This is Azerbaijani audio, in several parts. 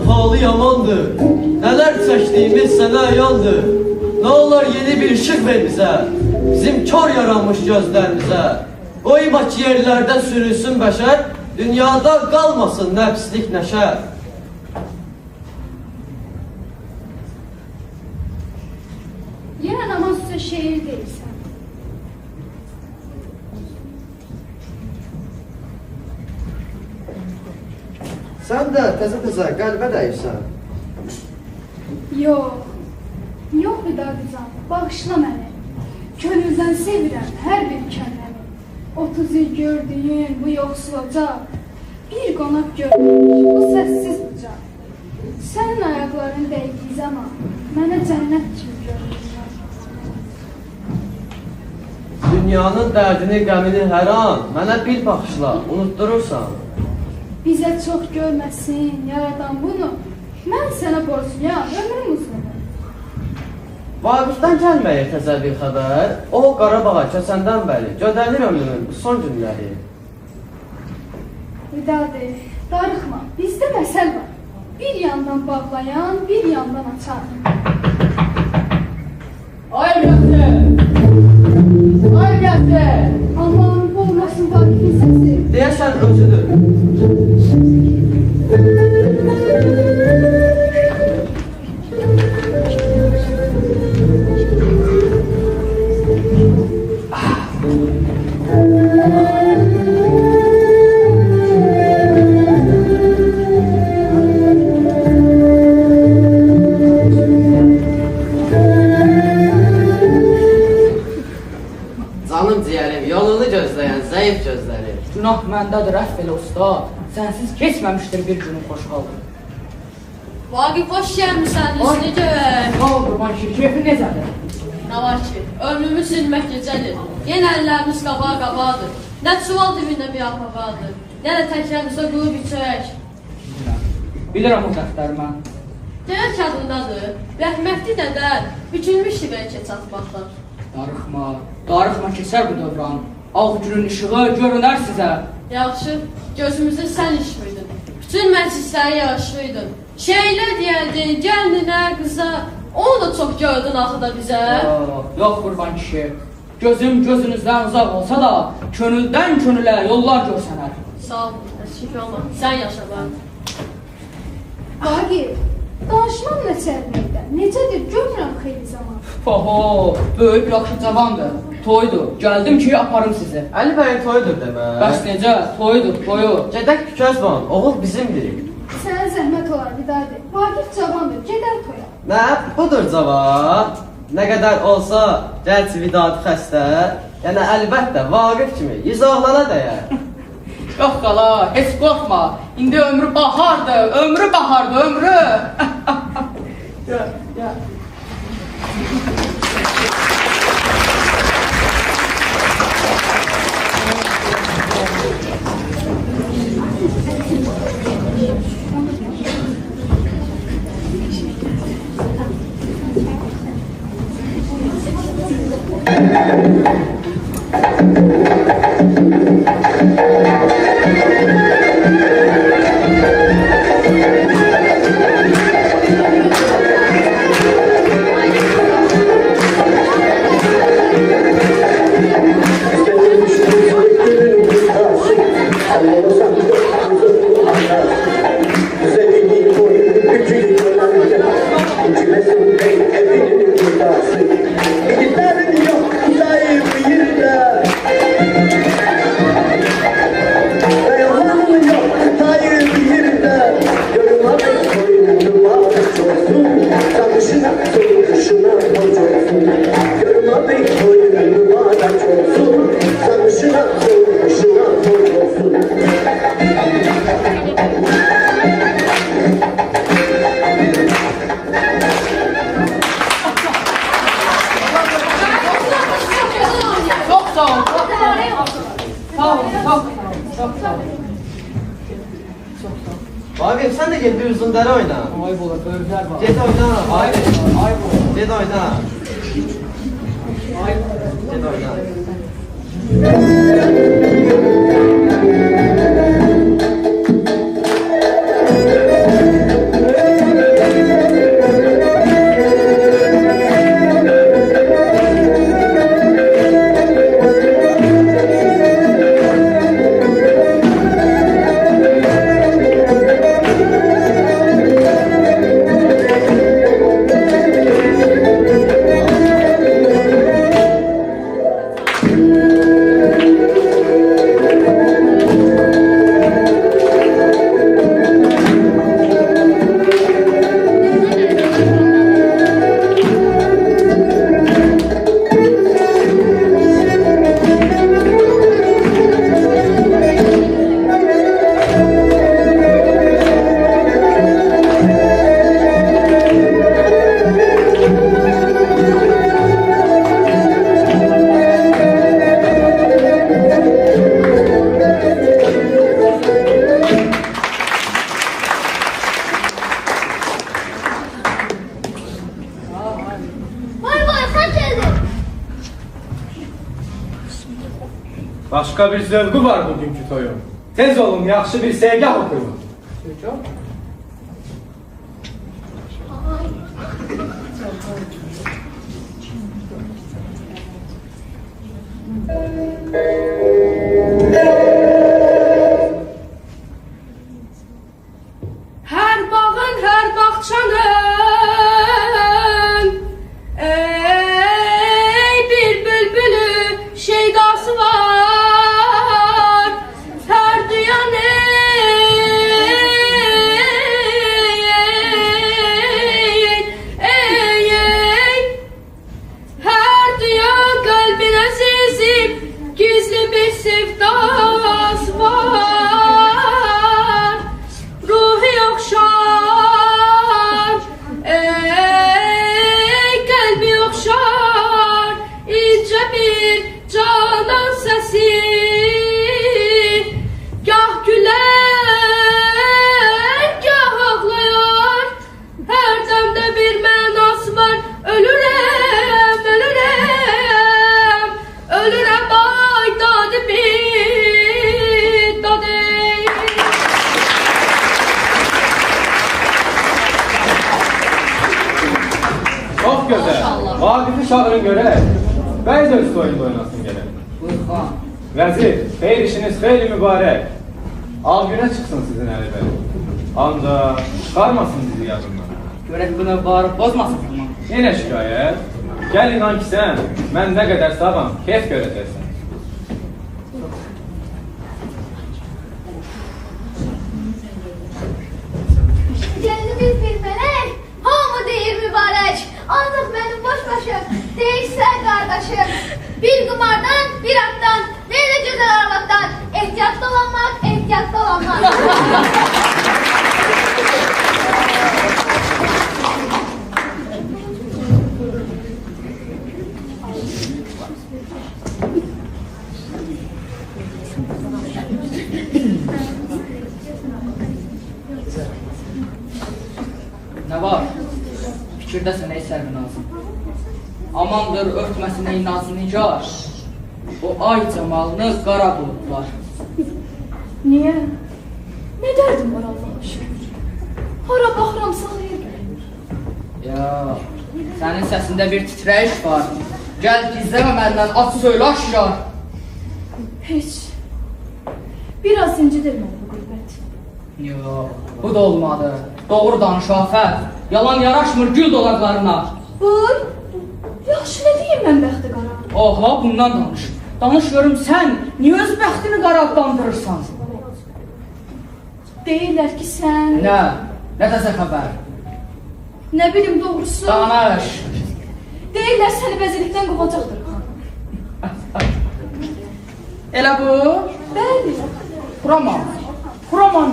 halı yamandır. Neler çektiğimiz sana yandı. Ne olur yeni bir ışık ver bize. Bizim kör yaranmış gözlerimize. Koyma ki yerlerde sürünsün beşer. Dünyada kalmasın nefslik neşer. Yine namaz üstə şeir deyirsən. Sen de teze kalbe değilsen. Yox. Yox Vidadican, bağışla məni. Könüldən sevirəm hər bir kəlləmi. 30 il gördüyün bu yoxsulacaq. Bir qonaq görmüş bu səssiz bucaq. Sənin ayaqların dəydiyi zaman mənə cənnət kimi görünür. Dünyanın dərdini, qəmini hər an mənə bir baxışla unutturursan. Bizə çox görməsin yaradan bunu. Mən sənə borcluyam, ömrüm uzun. Vaqifdən gəlməyir təzə bir xəbər. O Qarabağa köçəndən bəri gödəlir ömrünün bu son günləri. Vidadi, darıxma, bizdə məsəl var. Bir yandan bağlayan, bir yandan açar. Ay gəldi! Ay gəldi! Aman bu olmasın Vaqifin səsi. Deyəsən özüdür. Canım ciğerim, yolunu gözleyen zayıf gözleri. Günah məndədir, əff elə usta. Sənsiz keçməmişdir bir günün xoş halım. Vaqif hoş gəlmişsən, yüzünü görək. Nə oldu, manşi, keyfin necədir? Nə var ki, ömrümüz ilmək gecədir. Yenə əllərimiz qabağa-qabağdır. Nə çuval dibində bir ahmaqadır, nə də təklərimizə qulub içək. Bilirəm o dəftərimə. Deyək adındadır, rəhmətli dədən, bükülmüşdü bəlkə çatmaqdan. Darıxma keçər bu dövran. Ağ günün işığı görünər sizə. Yaxşı, gözümüzdə sən işmiydin. Bütün məclisləri yaraşlıydın. Şeylər deyərdin, gəlinə, qıza. Onu da çox gördün axı da bizə. Yox qurban kişi. Gözüm gözünüzdən uzaq olsa da, könüldən könülə yollar görsənər. Sağ ol, əskik olma, sən yaşa ben. Vaqif, danışmam nəçərlikdə. Necədir, görmürəm xeyli zaman. Oho, böyük yaxşı cavandır. Toydur, gəldim ki aparım sizi. Əli bəyin toyudur demək. Bəs necə? Toydur, toyu. Gedək Tüközban, oğul bizimdir. Sənə zəhmət olar Vidadi. Vaqif cavandır, gedər toya. Nə? Budur cavab. Nə qədər olsa, gəlç Vidadi xəstə. Yəni əlbəttə Vaqif kimi yüz oğlana dəyər. Yox qala, heç qorxma. İndi ömrü bahardır, ömrü. Gel. Vaqif sen de gel bir uzunları oyna. Ayıp olur, bölümler var. Get oyna. Ayıp olur. Get oyna. Ayıp olur. Get oyna. Başqa bir zövqü var bugünkü toyun. Tez olun, yaxşı bir sevgah okuyun. Hər bağın, hər bağçanın ey bir bülbülü şeydası var. Hər duyan hər duyan qalbin əzizim gizli bir sevdası var. Ruhi okşar, kalbi okşar, ince bir canan sesi. Gah güler, gah ağlayar, her demde bir mənası var. Ölürem, ölürem, ölürem, ay dadı bir dadı. Çox gözəl. Vaqifi şahırın görək. Bəy də öz toyunda oynasın gələk. Buyur xan. Vəzir, xeyir işiniz xeyli mübarək. Al günə çıxsın sizin əlibəli. Ancaq çıxarmasın sizi yadından. Görək bunu bağırıb bozmasın xan. Yenə şikayət. Gəl inan ki sən, mən nə qədər sağam, keyf görəcəksən. Gəlinimiz bir mələk, hamı deyir mübarək. Ancaq mənim boş başım, deyirsən qardaşım. Bir qumardan, bir atdan, belə gözəl arvaddan. Ehtiyatlı olanmaq, ehtiyatlı olanmaq. Nə var? Fikirdəsən ey sərvinazım. Amandır örtməsin ey nazı nigar. O ay camalını qara bulutlar. Niyə? Nə dərdim var Allah'a şükür? Hara baxıram sağlayır gəlir. Ya, sənin səsində bir titrəyiş var. Gəl gizləmə məndən, at söylə aşkar. Heç. Biraz incidir mən bu qürbət. Yo, bu da olmadı. Doğru danış Afət. Yalan yaraşmır gül dolaqlarına. Buyur. Yaxşı nə deyim mən bəxti qara? Oha, bundan danış. Danış görüm sən, niyə öz bəxtini qara adlandırırsan? Deyirlər ki sən... Nə? Nə təzə xəbər? Nə bilim doğrusu... Danış. Deyirlər səni vəzirlikdən qovacaqdır xan. Elə bu? Bəli. Xuraman, Xuraman,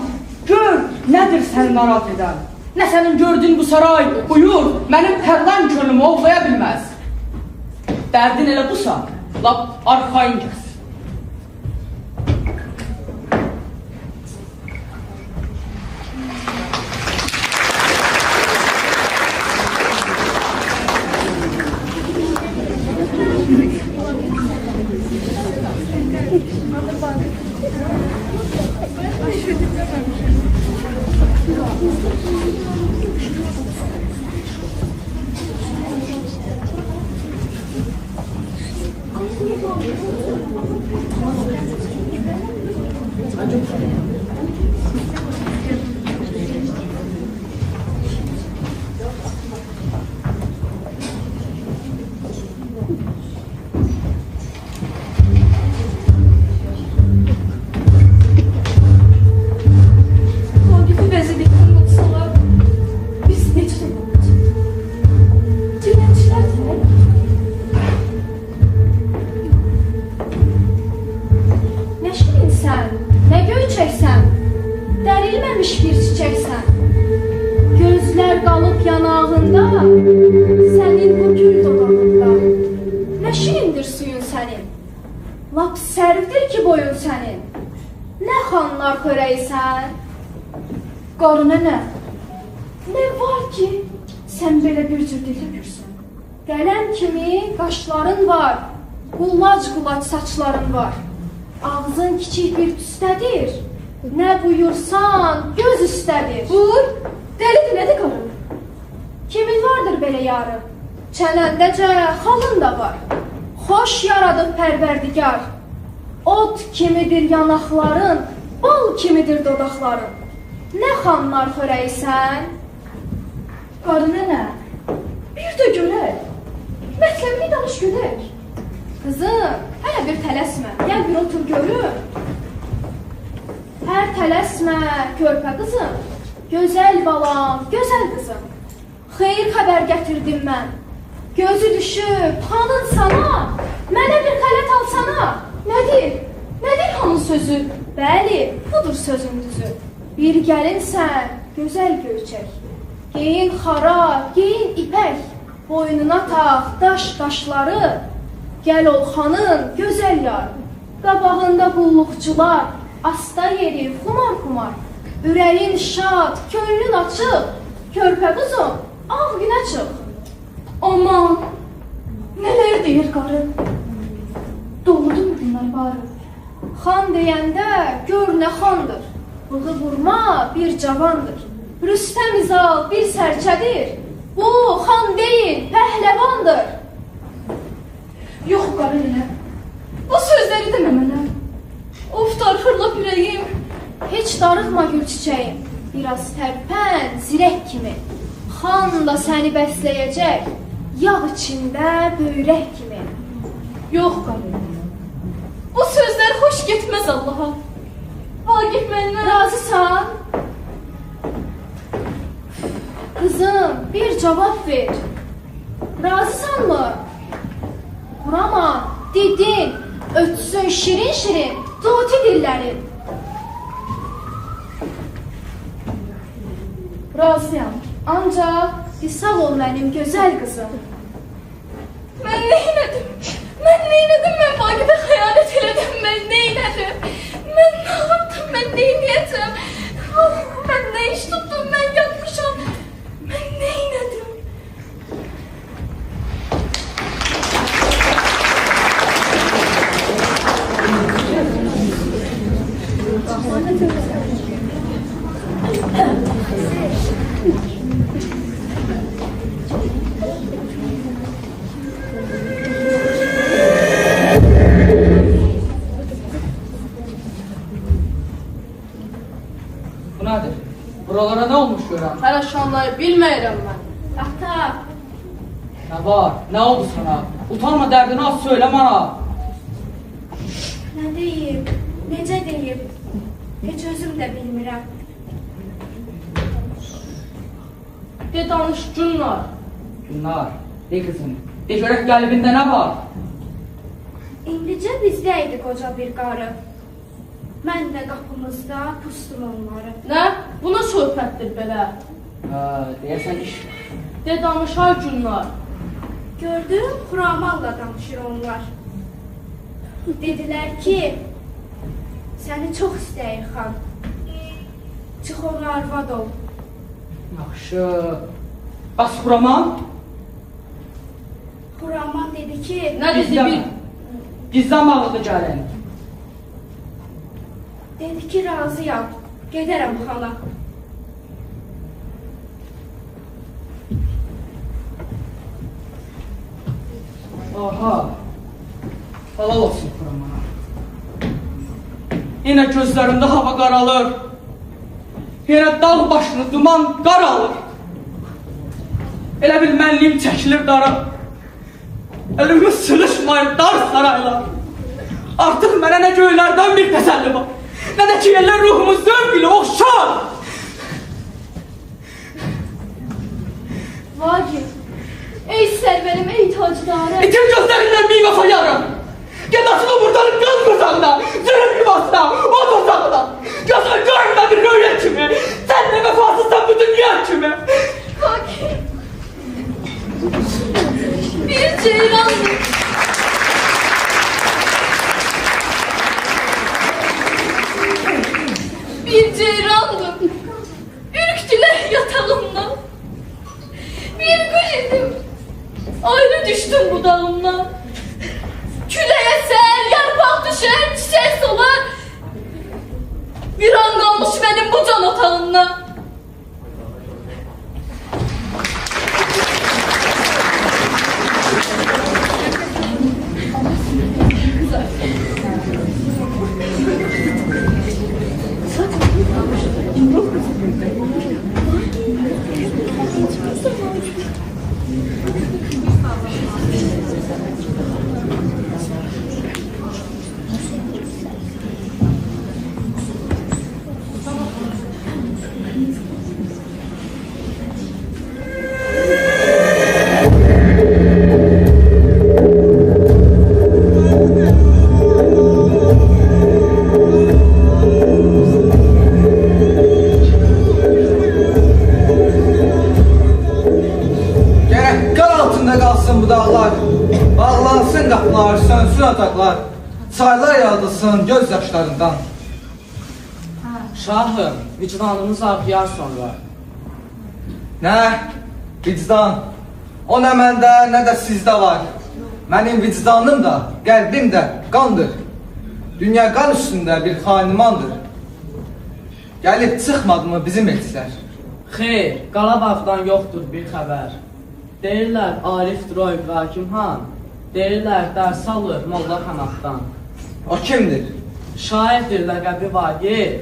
gör nədir səni narahat edən? Nə sənin gördüyün bu saray, buyur, mənim pərlan könlümü ovlaya bilməz. Dərdin elə busa, lap arxayın gəz. Vaqifi vəzirlikdən qovsalar, biz necə də olacaq? Dilənçilər deyək. Nə şirinsən, nə göyçəksən, dərilməmiş bir çiçəksən. Gözlər qalıb yanağında, sənin bu gül dodağında. Nə şirindir suyun sənin, lap sərvdir ki boyun sənin. Nə xanlar xörəysən, qarına nə? Nə var ki, sən belə bir cür dil tökürsən? Qələm kimi qaşların var, qulac qulac saçların var. ağzın kiçik bir üstədir. Nə buyursan göz üstədir. Buyur, dəlidir, nədir qarı? Kimin vardır belə yarı? Çənəndəcə xalın da var. Xoş yaradıb pərverdigar. Ot kimidir yanaqların, bal kimidir dodaqların. Nə xanlar xörəysən? Qarı nənə, bir də görək. Mətləbini danış görək. Qızım, hələ bir tələsmə. Gəl bir otur görüm. Hər tələsmə, körpə qızım. Gözəl balam, gözəl qızım. Xeyir xəbər gətirdim mən. Gözü düşüb, xanın sana. Mənə bir xələt alsana. Nədir? Nədir xanın sözü? Bəli, budur sözün düzü. Bir gəlinsən, gözəl göyçək. Geyin xara, geyin ipək. Boynuna tax daşları. Gəl ol xanın gözəl yar. Qabağında qulluqçular. Asta yeri xumar. Ürəyin şad, könlün açıq. Körpə qızım, ağ günə çıx. Aman, nələr deyir qarı? Doğrudur mu bunlar barı? Xan deyəndə gör nə xandır. Bığı vurma bir cavandır. Rüstəm İzal bir sərçədir. Bu xan deyil, pəhləvandır. Yox qarı nənə, bu sözləri demə mənə. Of, darxırlap ürəyim. Heç darıxma gül çiçəyim. Biraz tərpən, zirək kimi. Xan da səni bəsləyəcək. Yağ içində böyrək kimi. Yox qarı, bu sözlər xoş getməz Allaha. Vaqif məndən Razısan? Qızım, bir cavab ver. Razısanmı? Quraman, dedin, ötsün şirin, tuti dillərin. Razıyam, ancaq sağ ol mənim gözəl qızım. Mən neylədim? Mən Vaqifə xəyanət elədim, mən neylədim? Mən nə yaptım, mən neyləyəcəm? Mən nə iş tutdum, mən yapmışam. Mən neylədim? Bu nədir? Buralara nə olmuş görəm? Hələ şanları bilməyirəm mən. Ata, Nə var? Nə oldu sana? Utanma dərdini az söylə mənə. nə deyim, necə deyim? Heç özüm də bilmirəm. De danış Günlar. Günlar, de qızım. De görək qəlbində nə var? İndicə bizdə idi qoca bir qarı. Mən də qapımızda pustum onları. Nə? Bu nə söhbətdir belə? Deyəsən iş var. De danış ay Günlar. Gördüm, Xuramanla danışır onlar. Dedilər ki, səni çox istəyir xan. Çıx ona arvad ol. Yaxşı. Bəs Xuraman? Xuraman dedi ki, Nə dedi bir... Gizlən ağıldı gəlin. dedi ki, razıyam, gedərəm xana. Aha. Halal olsun Xuramana. Yenə gözlərimdə hava qaralır. Yenə dağ başını duman qaralır. Elə bil mənliyim çəkilir dara. Elimi sığışmayır dar saraylar. Artıq mənə nə göylərdən bir təsəlli var, nə də ki yerlər ruhumu zövq ilə oxşar. Vaqif, ey sərvərim, ey tacdarım. İtir gözlərindən bir vafa yarım. Ged açma buradan qız qızanda, zürüm yuvasına, o tozağına. Gözünü görmədi rüya kimi, sen de vefasızsan bu dünya kimi. Vaqif, bir ceylandır. Bir ceyrandım, ürktüler yatağımdan. Bir kuş idim, ayrı düştüm budağımdan. Küleye ser, yarpak düşer, çiçek solar. bağından. Gerek qar altında qalsın bu dağlar, bağlansın qapılar, sönsün otaqlar, çaylar yağdılsın göz yaşlarından. Şahım, vicdanınız ağrıyar sonra. Nə? Vicdan. O nə məndə, nə də sizdə var. Mənim vicdanım da, qəlbim də qandır. Dünya qan üstündə bir xanimandır. Gəlib çıxmadı mı bizim elçilər? Xeyr, Qarabağdan yoxdur bir xəbər. Deyirlər Arif Droy Hakimxan, deyirlər dərs alır Molla Xanatdan. O kimdir? Şairdir ləqəbi Vagif,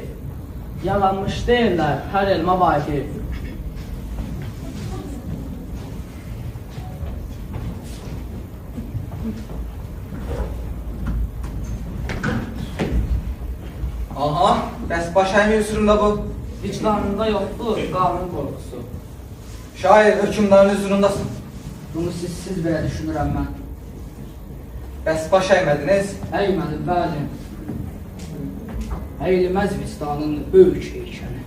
yalanmış deyirlər hər elma Vagif. Aha, bəs baş əymi üzründə bu. Vicdanında yoxdur qanun qorxusu. Şair hökümdarın üzründəsin. Bunu siz belə düşünürəm mən. Bəs baş əymədiniz? Əymədim, bəli. Əyilməz vicdanın böyük heykəni.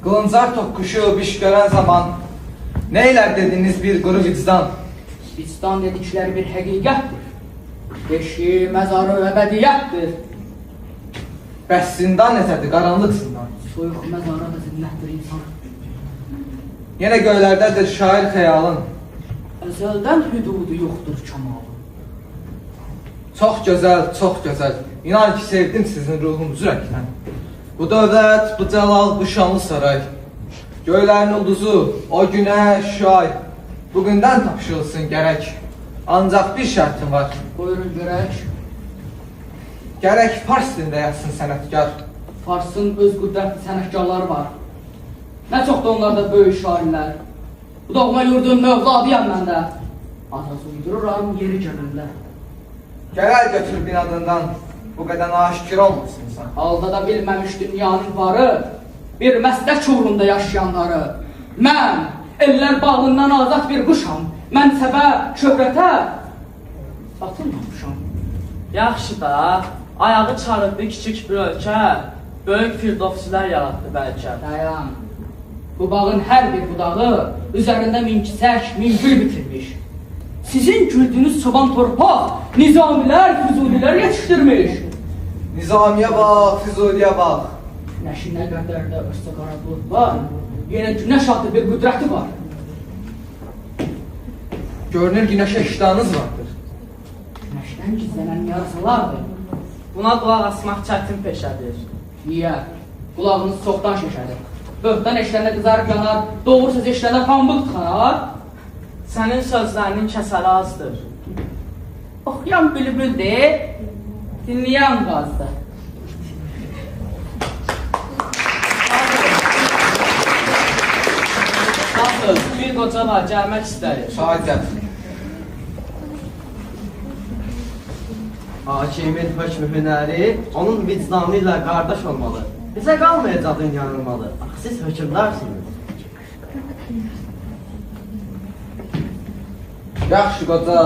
Qılıncar toqquşu biş görən zaman neylər dediniz bir quru vicdan? Vicdan dedikləri bir həqiqətdir. Beşi, məzarı əbədiyyətdir. Bəs zindan necədir, qaranlıq zindan? Soyuq məzara da zinnətdir insan. Yenə göylərdədir şair xəyalın. Əzəldən hüdudu yoxdur kəmalın. Çox gözəl, çox gözəl. İnan ki, sevdim sizin ruhunuzu rəkdən. Bu dövlət, bu cəlal, bu şanlı saray. Göylərin ulduzu, o günəş, ay. Bugündən tapşırılsın gərək. Ancaq bir şərtim var. Buyurun görək. Gərək fars dilində yazsın sənətkar. Farsın öz qüdrətli sənətkarları var. Nə çoxdur onlarda böyük şairlər. Bu doğma yurdun mövladıyam mən də. Atası uydururam yeri gönündə. Gərək götür bin adından. Bu qədər aşikar olmasın insan. Aldada bilməmiş dünyanın varı, bir məslək uğrunda yaşayanları. Mən ellər bağından azad bir quşam. Mənsəbə, şöhrətə satılmamışam. Yaxşı da, ayağı çarıqlı kiçik bir ölkə, böyük firdovsilər yaratdı bəlkə. Dayan. Bu bağın hər bir budağı üzərində min kisək, min gül bitirmiş. Sizin güldüğünüz çoban torpaq, nizamilər, füzulilər yetişdirmiş. Nizamiyə bax, Füzuliyə bax. Günəşin nə qədər də örsə qara bulut var, yenə günəş adlı bir qüdrəti var. Görünür günəşə iştahınız vardır. Günəşdən gizlənən yarasalardır. Buna qulaq asmaq çətin peşədir. Niyə? Qulağınız çoxdan şişədir. Böhtan eşlənə qızarıb yanar, doğru söz eşlənə pambıq tıxanar. Sənin sözlərinin kəsəri azdır. Oxuyan bülbüldür, dinləyən qazdır. Baxın, bir qoca var, gəlmək istəyir. Şahidət. Hakimin hökmü hünəri onun vicdanı ilə qardaş olmalı. Bizə qalmayacaq yanılmalı. Axı siz hökümdarsınız. Yaxşı qoca,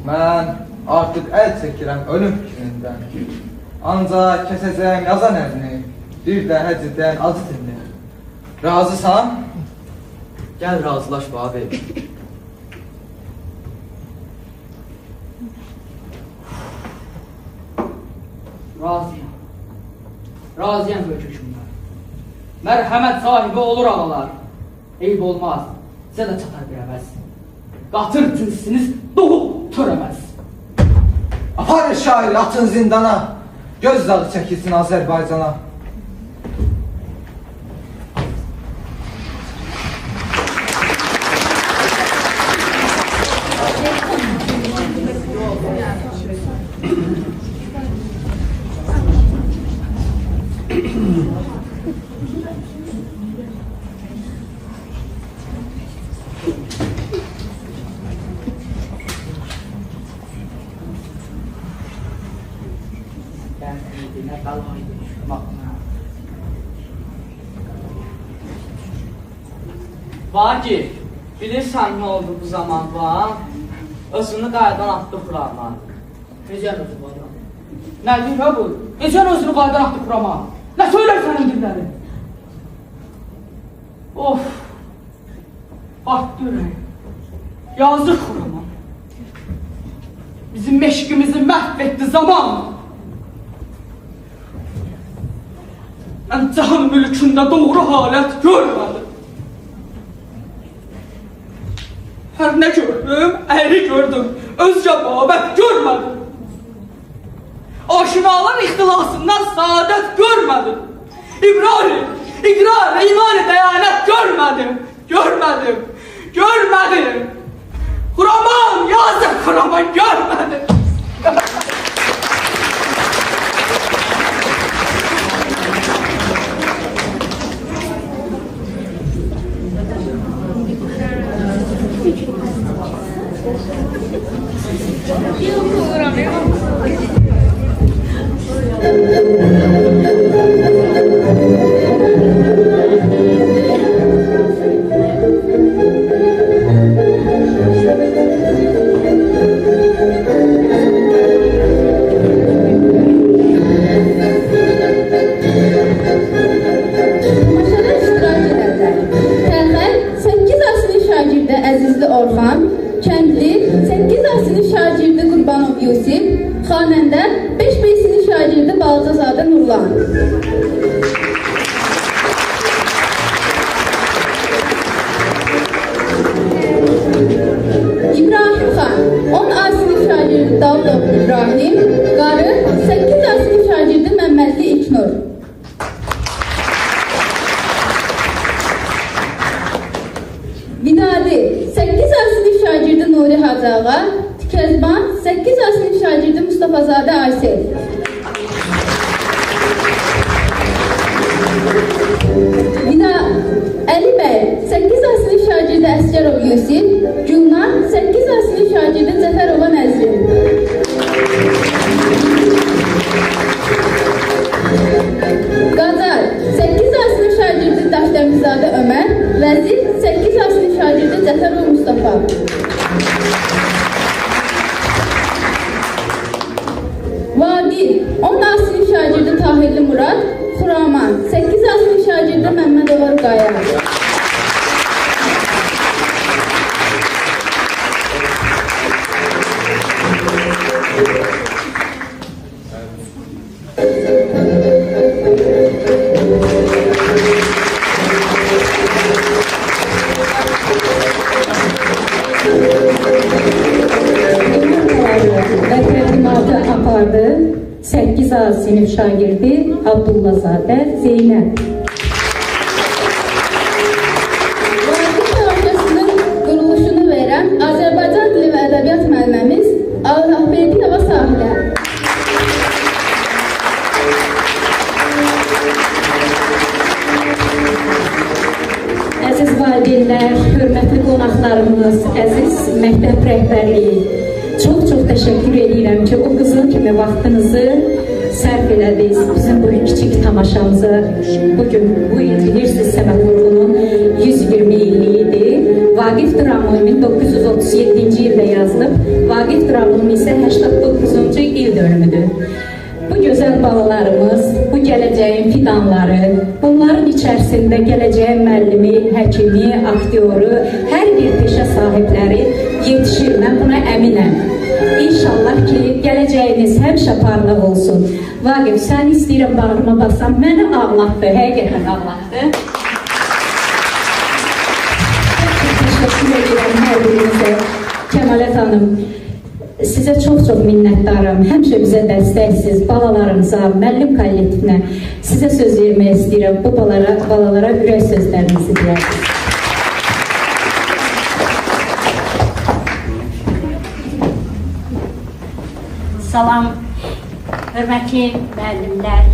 mən artıq əl çəkirəm ölüm fikrindən. Ancaq kəsəcəyim yazan əlini, bir də həcrdən acı dilini. Razısan? Gəl razılaş abi. Razıyam. Razıyam böyük hökümdar. Mərhəmət sahibi olur ağalar. Eyb olmaz, sizə də çatar bir əvəz. Qatır cinsiniz doğub törəməz. Aparın şairi atın zindana. Göz dağı çəkilsin Azərbaycana. Vagif, bilirsən nə oldu bu zaman var? Özünü qaydan atdı Xuraman. Necə özü qaydan? Nə deyir ha bu? Necə özünü qaydan atdı Xuraman? Nə söylər sənin dilləri? Of! Batdı ürəyim. Yazıq Xuraman. Bizim meşkimizi məhv etdi zaman. Mən cahan mülkündə doğru halət görmədim. Hər nə gördüm, əyri gördüm, özcə babət görmədim. Aşinalar ixtilasından saadət görmədim. İqrar, iman-ı dəyanət görmədim. Xuraman, yazıq Xuraman görmədim. Xanəndə 5 beysinin şagirdi Balacazadə Nurlan. İbrahim xan 10 asinin şagirdi Davudov İbrahim, qarı 8 asinin şagirdi Məmmədli İlknur. Binadi 8 asinin şagirdi Nuri Hacıağa, Kezban 8 asının şagirdi Mustafazadə Aysel. Bina Ali bəy 8 asının şagirdi Əsgərov Yusif, Gülnar 8 asının şagirdi Cəfərova Nəzrin. Qacar 8 asının şagirdi Daşdəmirzadə Ömər, Vəzir 8 asının şagirdi Cəfərov Mustafa. Vadil 10 asının şagirdi Tahirli Murad, Xuraman 8 asının şagirdi Məmmədova Rüqaya. Apardı 8 A sinif şagirdi Abdullazadə Zeynəb. Vazif Təvəkkəsinin quruluşunu verən Azərbaycan dili və ədəbiyyat müəllimimiz Allahberdiyeva Sahilə. Əziz valideynlər, hörmətli qonaqlarımız, əziz məktəb rəhbərliyi, çox təşəkkür edirəm ki, o qızıl kimi vaxtınızı sərf elədiniz bizim bu kiçik tamaşamıza. Bugün, bu il bilirsiniz, Səməd Vurğunun 120 illiyidir. Vaqif Dramı 1937-ci ildə yazılıb, Vaqif Dramı isə 89-cu il dönümüdür. Bu gözəl balalarımız, bu gələcəyin fidanları, bunların içərisində gələcəyin müəllimi, həkimi, aktyoru, hər bir peşə sahibləri yetişir, mən buna əminəm. İnşallah ki, gələcəyiniz həmişə parlaq olsun. Vaqif, sən istəyirəm bağrıma basam, məni ağlatdı, həqiqətən ağlatdı. Təşəkkür edirəm hər birinizə. Kəmalət Hanım, Sizə çox-çox minnətdaram. Həmişə bizə dəstəksiz, balalarımıza, müəllim kollektivinə sizə söz vermək istəyirəm. Bu balalara ürək sözlərinizi deyərsiniz. Salam, hörmətli müəllimlər,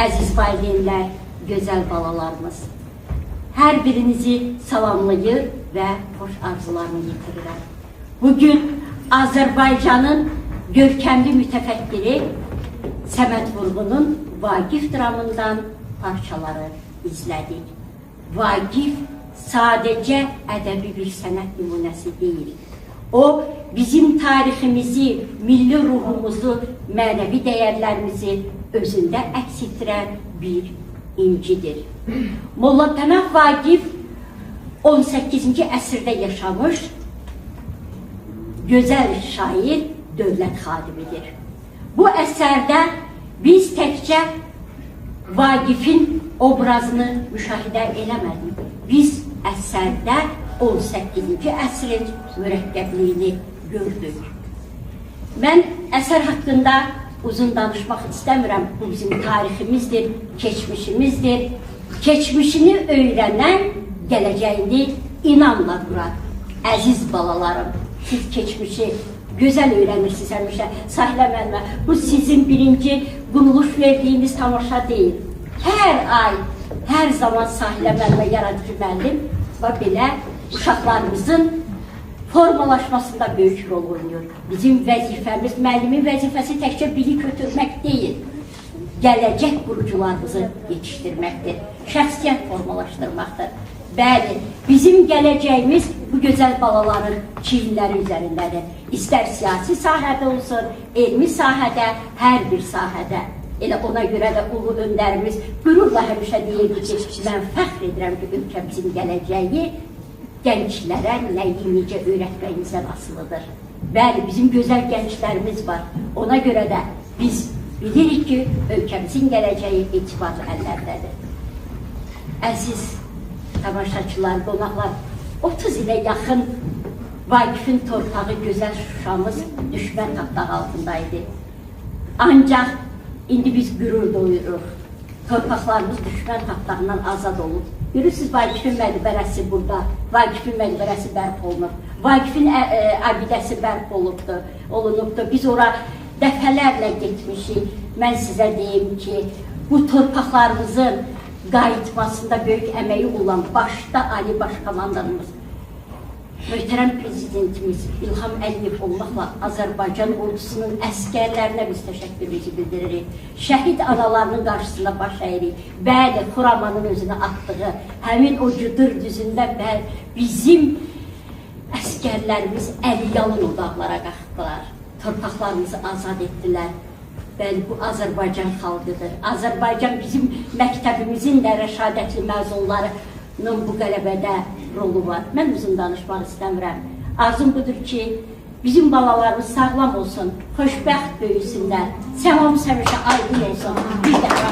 əziz valideynlər, gözəl balalarımız. Hər birinizi salamlayır və xoş arzularımı yetirirəm. Bugün Azərbaycanın görkəmli mütəfəkkiri Səməd Vurğunun Vaqif dramından parçaları izlədik. Vaqif sadəcə ədəbi bir sənət nümunəsi deyil. O, bizim tariximizi, milli ruhumuzu, mənəvi dəyərlərimizi özündə əks etdirən bir incidir. Molla Pənah Vaqif 18-ci əsrdə yaşamış gözəl şair, dövlət xadimidir. Bu əsərdə biz təkcə Vaqifin obrazını müşahidə eləmədik. Biz əsərdə 18-ci əsrin mürəkkəbliyini gördük. Mən əsər haqqında uzun danışmaq istəmirəm. Bu bizim tariximizdir, keçmişimizdir. Keçmişini öyrənən gələcəyini inanla qurar. Əziz balalarım, siz keçmişi gözəl öyrənirsiniz həmişə. Sahilə müəllimə, bu sizin birinci quruluş verdiyiniz tamaşa deyil. Hər ay, hər zaman Sahilə müəllimə yaradıcı müəllim və belə uşaqlarımızın formalaşmasında böyük rol oynuyor. Bizim vəzifəmiz, müəllimin vəzifəsi təkcə bilik götürmək deyil, gələcək qurucularımızı yetişdirməkdir, şəxsiyyət formalaşdırmaqdır. Bəli, bizim gələcəyimiz bu gözəl balaların çiyinləri üzərindədir. İstər siyasi sahədə olsun, elmi sahədə, hər bir sahədə. Elə ona görə də ulu öndərimiz qürurla həmişə deyirdi ki, mən fəxr edirəm ki, ölkəmizin gələcəyi gənclərə nəyi necə öyrətməyimizdən asılıdır. Bəli, bizim gözəl gənclərimiz var. Ona görə də biz bilirik ki, ölkəmizin gələcəyi etibarlı əllərdədir. Əziz tamaşaçılar, qonaqlar, 30 ilə yaxın Vaqifin torpağı gözəl Şuşamız düşmən tapdağı altındaydı. Ancaq indi biz qürur duyuruq. Torpaqlarımız düşmən tapdağından azad olub. Görürsünüz, Vaqifin məqbərəsi burada, Vaqifin məqbərəsi bərp olunub, Vaqifin abidəsi bərp olunubdur. Biz ora dəfələrlə getmişik. Mən sizə deyim ki, bu torpaqlarımızın qayıtmasında böyük əməyi olan başda Ali Başkomandanımız, möhtərəm prezidentimiz İlham Əliyev olmaqla Azərbaycan ordusunun əskərlərinə biz təşəkkürümüzü bildiririk. Şəhid analarının qarşısında baş əyirik. Bəli, Xuramanın özünü atdığı, həmin o cüdür düzündə bizim əskərlərimiz əliyalın o dağlara qalxdılar. Torpaqlarımızı azad etdilər. Bəli, bu Azərbaycan xalqıdır. Azərbaycan bizim məktəbimizin də rəşadətli məzunlarının bu qələbədə rolu var. Mən uzun danışmaq istəmirəm. Arzum budur ki, bizim balalarımız sağlam olsun, xoşbəxt böyüsünlər, səmamız həmişə aydın olsun. Bir dəfə.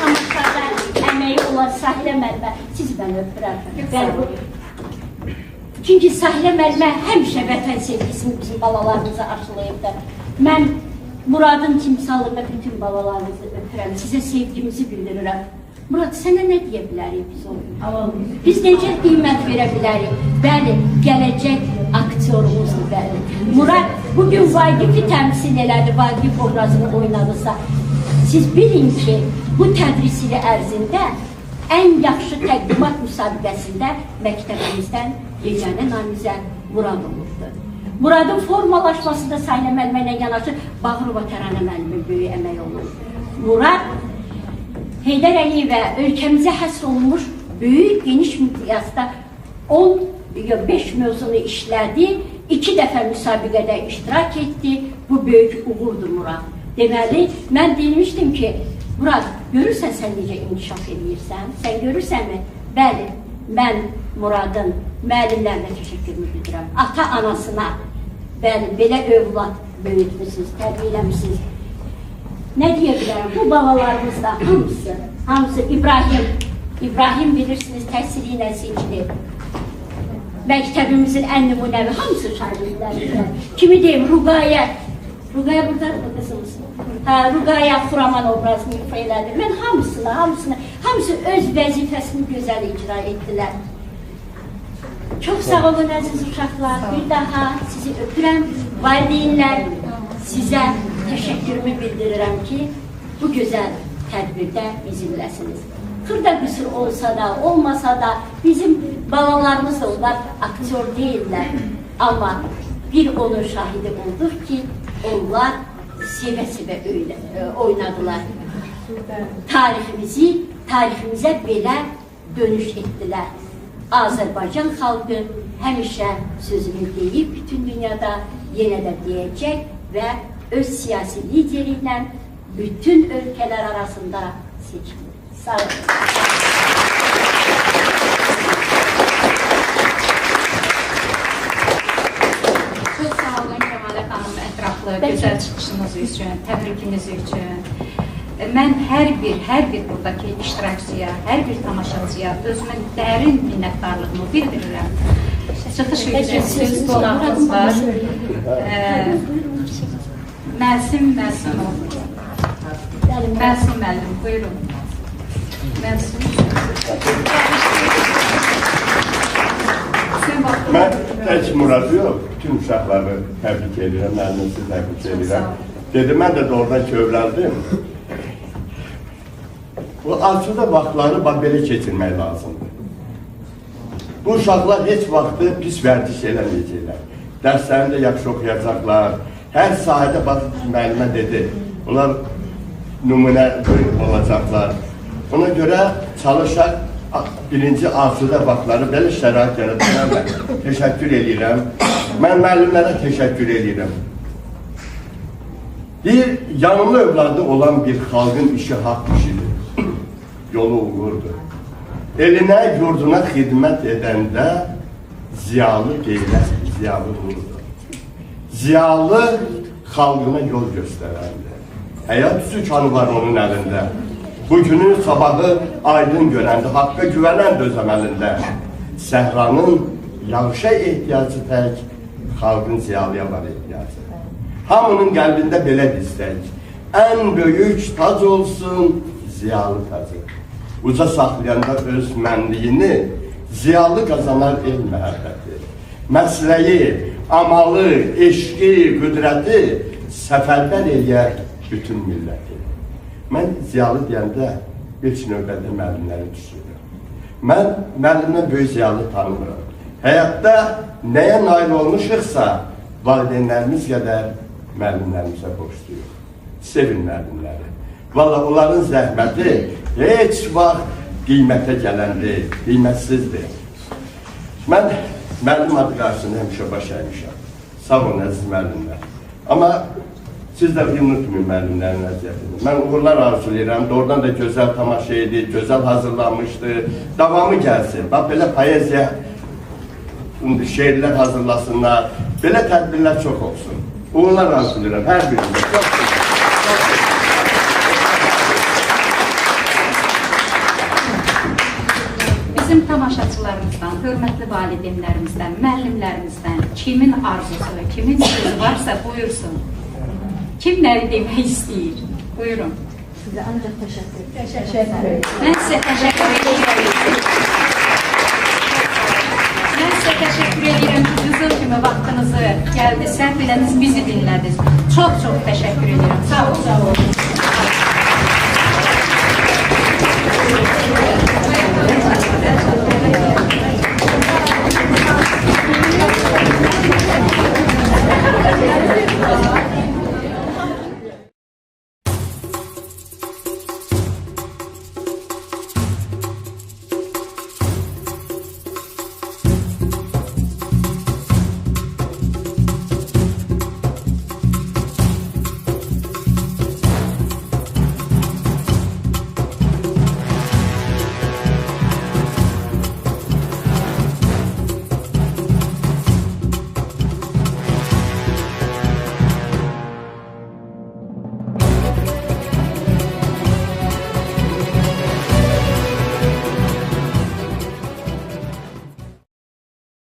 Tamaşada əməyi olan Sahilə müəllimə, siz mən öpürəm. Çünki Sahilə müəllimə həmişə vətən sevgisini bizim balalarımıza aşılayıbdır. Mən Muradın timsalında bütün balalarımızı öpürəm, sizə sevgimizi bildirirəm. Murad, sənə nə deyə bilərik biz onu? Biz necə qiymət verə bilərik? Bəli, gələcək aktyorumuzdur, bəli. Murad bugün Vaqifi təmsil elədi, Vaqif obrazını oynadısa. Siz bilin ki, bu tədris ili ərzində ən yaxşı təqdimat müsabiqəsində məktəbimizdən yeganə namizəd Murad olubdur. Muradın formalaşmasında Sahilə müəllimə ilə yanaşı Bağırova Təranə müəllimin böyük əmək olur. Murad Heydər Əliyevə ölkəmizə həsr olunmuş böyük geniş miqyasda 5 mövzunu işlədi, 2 dəfə müsabiqədə iştirak etdi. Bu böyük uğurdur Murad. Deməli, mən demişdim ki, Murad, görürsən sən necə inkişaf edirsən? Sən görürsənmi? Bəli, mən Muradın müəllimlərinə təşəkkürümü bildirəm. Ata-anasına, bəli, belə övlad böyütmüsünüz, tərbiyə eləmişsiniz. Nə deyə bilərəm? Bu balalarımız da hamısı İbrahim bilirsiniz, təhsili ilə seçilir. məktəbimizin ən nümunəvi hamısı şagirdlərimizdən. Kimi deyim, Ruqayət. Ruqayət buradadır qızımız. Ruqayət Xuraman obrazını ifa elədi. Mən hamısı öz vəzifəsini gözəl icra etdilər. Çox sağ olun əziz uşaqlar. Bir daha sizi öpürəm. Valideynlər, sizə təşəkkürümü bildirirəm ki, bu gözəl tədbirdə bizimləsiniz. Xırda qüsur olsa da, olmasa da bizim balalarımız da onlar aktyor deyirlər. Amma bir onun şahidi olduq ki, onlar sevə-sevə oynadılar. Tariximizə belə dönüş etdilər. Azərbaycan xalqı həmişə sözünü deyib bütün dünyada yenə də deyəcək və öz siyasi lideri ilə bütün ölkələr arasında seçilir. Sağ olun. Çox sağ olun Kəmalə xanım, ətraflı, gözəl çıxışınız üçün, təbrikiniz üçün. Mən hər bir buradakı iştirakçıya, hər bir tamaşaçıya özümün dərin minnətdarlığımı bildirirəm. Çıxış üçün söz qonağımız var. Məsim müəllim, buyurun. Məsim. Mən tək Murad yox, bütün uşaqları təbrik edirəm, müəllimimizi təbrik edirəm. Dedim, mən də doğrudan ki, övrəndim. Bu arzuda vaxtları belə keçirmək lazımdır. Bu uşaqlar heç vaxtı pis vərdiş eləməyəcəklər. Dərslərini də yaxşı oxuyacaqlar. Hər sahədə müəllimə dedi, onlar nümunə olacaqlar. Ona görə çalışaq birinci arzuda vaxtları belə şərait yaradılan mən təşəkkür edirəm. Mən müəllimlərə təşəkkür edirəm. Bir yanımlı övladı olan bir xalqın işi haqq işidir. Yolu uğurdur. Elinə, yurduna xidmət edəndə ziyalı deyilən ziyalı uğurdur. Ziyalı xalqına yol göstərəndir. Həyat sükanı var onun əlində. Bugünün sabahı aydın görəndə, haqqa güvənən öz əməlində. Səhranın yağışa ehtiyacı tək, xalqın ziyalıya var ehtiyacı. Hamının qəlbində belə istək. Ən böyük tac olsun ziyalı tacı. Uca saxlayanda öz mənliyini ziyalı qazanar el məhəbbəti. Məsləyi, amalı, eşqi, qüdrəti səfərbər eləyər bütün milləti. Mən ziyalı deyəndə ilk növbədə müəllimləri düşünürəm. Mən müəllimdən böyük ziyalı tanımıram. Həyatda nəyə nail olmuşuqsa, valideynlərimiz qədər müəllimlərimizə borçluyuq. Sevin müəllimləri. Valla onların zəhməti heç vaxt qiymətə gələndir, qiymətsizdir. Mən müəllim adı qarşısında həmişə baş əymişəm. Sağ olun, əziz müəllimlər. Amma siz də unutmayın müəllimlərin əziyyətini. Mən uğurlar arzulayıram, doğrudan da gözəl tamaşa edib, gözəl hazırlanmışdı. Davamı gəlsin, bax belə poeziya, şeirlər hazırlasınlar, belə tədbirlər çox olsun. Uğurlar arzulayıram, hər birində. Çox Bizim tamaşaçılarımızdan, hörmətli valideynlərimizdən, müəllimlərimizdən kimin arzusu, kimin sözü varsa buyursun. Kim nə demək istəyir? Buyurun. Sizə ancaq təşəkkür Mən sizə təşəkkür edirəm. Mən sizə təşəkkür edirəm ki, qızıl kimi vaxtınızı gəldi, sərf elədiniz, bizi dinlədiniz. Çox təşəkkür edirəm. Sağ olun.